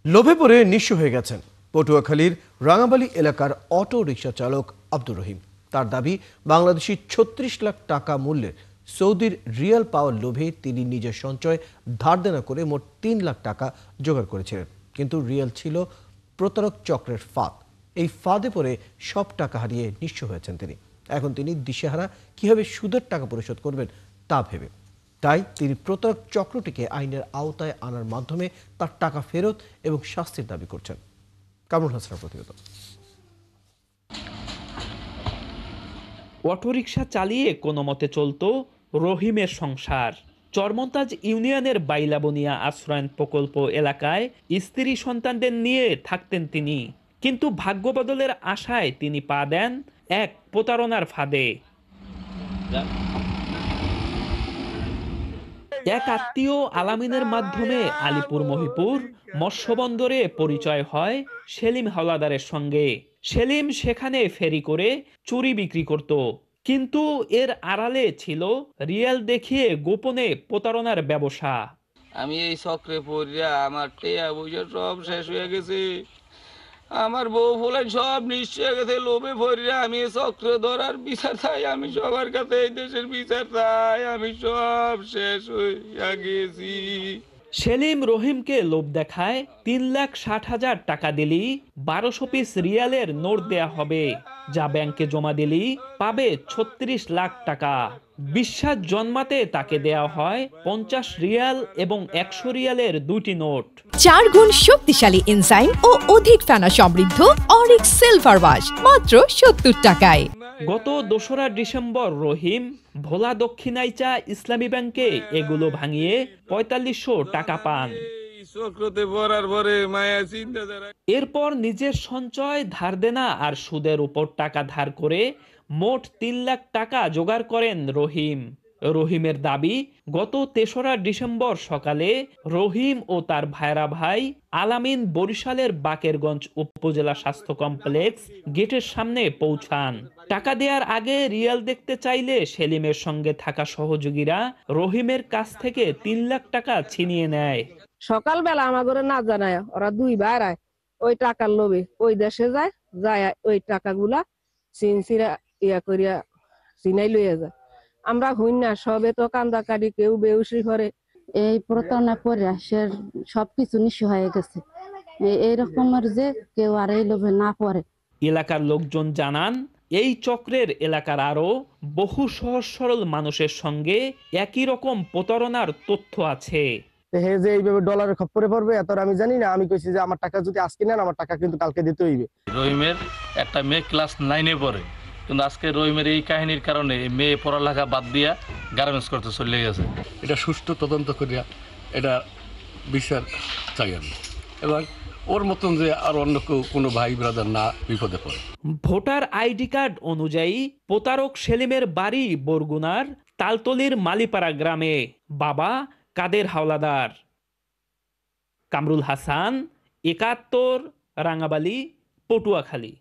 লোভে পড়ে নিঃস্ব হয়ে গেছেন পটুয়াখালীর রাঙাবালি এলাকার অটো রিকশা চালক আব্দুর রহিম। তার দাবি, বাংলাদেশি ৩৬ লাখ টাকা মূল্যের সৌদির রিয়াল পাওয়ার লোভে তিনি নিজের সঞ্চয় ধার দেনা করে মোট ৩ লাখ টাকা জোগাড় করেছিলেন। কিন্তু রিয়াল ছিল প্রতারক চক্রের ফাঁদ। এই ফাঁদে পড়ে সব টাকা হারিয়ে নিঃস্ব হয়েছেন তিনি। এখন তিনি দিশেহারা কিভাবে সুদের টাকা পরিশোধ করবেন তা ভেবে। তাই তিনি প্রতারক চক্রটিকে আইনের আওতায় আনার মাধ্যমে তার টাকা ফেরত এবং শাস্তির দাবি করছেন। কামরুল হাসানের প্রতিবেদন। অটোরিকশা চালিয়ে কোনো মতে চলত রহিমের সংসার। চরমন্তাজ ইউনিয়নের বাইলাবনিয়া আশ্রয়ন প্রকল্প এলাকায় স্ত্রী সন্তানদের নিয়ে থাকতেন তিনি। কিন্তু ভাগ্য বদলের আশায় তিনি পা দেন এক প্রতারণার ফাঁদে। এক আত্মীয় আলামিনের মাধ্যমে আলিপুর মহিপুর মৎস্যবন্দরে পরিচয় হয় সেলিম হাওলাদারের সঙ্গে। সেলিম সেখানে ফেরি করে চুরি বিক্রি করত, কিন্তু এর আড়ালে ছিল রিয়াল দেখিয়ে গোপনে প্রতারণার ব্যবসা। আমি এই চক্রে পড়িয়া আমার টেয়া পয়সা সব শেষ হয়ে গেছে, আমার বউ ফুলেন সব নিশ্চয় হয়ে গেছে। লোভে পড়িয়া আমি এই চক্রে ধরার বিচার চাই, আমি সবার কাছে এই দেশের বিচার চাই, আমি সব শেষ হইয়া গেছি। সেলিম রহিমকে লোভ দেখায় ৩,৬০,০০০ টাকা দিলি ১২০০ পিস রিয়ালের নোট দেয়া হবে, যা ব্যাংকে জমা দিলি পাবে ৩৬ লাখ টাকা। বিশ্বাস জন্মাতে তাকে দেয়া হয় ৫০ রিয়াল এবং ১০০ রিয়ালের ২টি নোট। ৪ গুণ শক্তিশালী এনজাইম ও অধিক ফেনা সমৃদ্ধ অরিক্স সিলভার ওয়াশ মাত্র ৭০ টাকায়। গত ২রা ডিসেম্বর রহিম ভোলা দক্ষিণাইচা ইসলামী ব্যাংকে এগুলো ভাঙিয়ে ৪৫০০ টাকা পান। এরপর নিজের সঞ্চয়, ধার দেনা আর সুদের উপর টাকা ধার করে মোট ৩ লাখ টাকা জোগাড় করেন রহিম। রহিমের দাবি, গত ৩রা ডিসেম্বর সকালে রহিম ও তার ভাইরা ভাই আলামিন বরিশালের বাকেরগঞ্জ উপজেলা স্বাস্থ্য কমপ্লেক্স গেটের সামনে পৌঁছান। টাকা দেওয়ার আগে রিয়াল দেখতে চাইলে সেলিমের সঙ্গে থাকা সহযোগীরা রহিমের কাছ থেকে ৩ লাখ টাকা ছিনিয়ে নেয়। সকালবেলা আমাদের না জানায় ওরা দুই ভাই ওই টাকার লোভে ওই দেশে যায়, ওই টাকাগুলা চিনাই লইয়া যায়। আমরা হই না সবে তো কান্দা কাটি, কেউ বেউসি করে। এই প্রতারণা করে সে সবকিছু নিঃস্ব হয়ে গেছে। এইরকমের যে কেউ আর এই লোভে না পড়ে। এলাকার লোকজন জানান, এই চক্রের এলাকার আরো বহু সহজ সরল মানুষের সঙ্গে একই রকম প্রতারণার তথ্য আছে। হে যে এইভাবে ডলারের খপ্পরে পড়বে এত আমি জানি না। আমি কইছি যে আমার টাকা যদি আজকে নেন, আমার টাকা কিন্তু কালকে দিতে হইবে। রহিমের একটা মেয়ে ক্লাস 9-এ পড়ে, কিন্তু আজকে রহিমের এই কাহিনীর কারণে মেয়ে পড়ালেখা বাদ দিয়া গার্মেন্টস করতে চলে গেছে। এটা সুষ্ঠু তদন্ত করিয়া এটা বিচার চাই আমি, এবং ওর মতন যে আর অন্য কোনো ভাই ব্রাদার না বিপদে পড়ে। ভোটার আইডি কার্ড অনুযায়ী প্রতারক সেলিমের বাড়ি বরগুনার তালতলির মালিপাড়া গ্রামে। বাবা কাদের হাওলাদার। কামরুল হাসান, ৭১, রাঙাবালি, পটুয়াখালী।